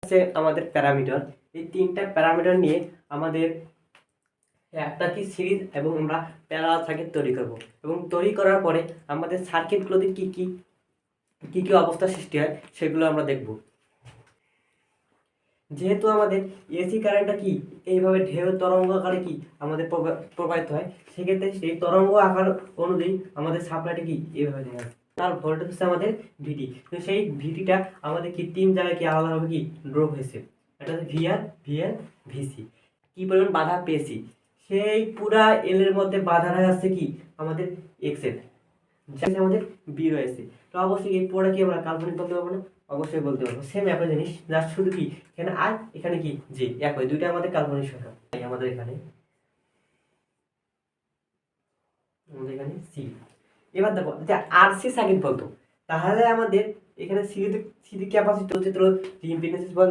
আছে আমাদের প্যারামিটার। এই তিনটা প্যারামিটার নিয়ে আমাদের একটা কি সিরিজ এবং আমরা প্যারালাল সার্কিট তৈরি করব এবং তৈরি করার পরে আমাদের সার্কিটগুলোতে কি কি কি কি অবস্থা সৃষ্টি হয় সেগুলো আমরা দেখব। যেহেতু আমাদের এসি কারেন্টটা কি এইভাবে ঢেউ তরঙ্গ আকারে কি আমাদের প্রবাহিত হয়, সেক্ষেত্রে সেই তরঙ্গ আকার অনুযায়ী আমাদের সাপ্লাইটা কি এইভাবে দেওয়া হয়। তার ভোল্টেজ হচ্ছে আমাদের ভিডি, তো সেই ভিডিটা আমাদের কি তিন জায়গায় কি আলাদাভাবে কি ড্রপ হয়েছে। এটা হচ্ছে ভিআর, ভিএল, ভিসি। কি পরিমাণ বাধা পেয়েছি, সেই পুরা এল এর মধ্যে বাধা আছে কি আমাদের এক্স এর, আমাদের বি রয়েছে। তো অবশ্যই এই পুরোটা কি আমরা কাল্পনিক বলতে পারবো না? অবশ্যই বলতে পারবো। সেম একই জিনিস, জাস্ট শুধু কি এখানে আর এখানে কি জি একই, দুইটা আমাদের কাল্পনিক সংখ্যা। আমাদের এখানে সি। এবার দেখো যে আর সি সার্কিট বলতো, তাহলে আমাদের এখানে সিরিজ ক্যাপাসিটর চিত্র ইম্পিডেন্স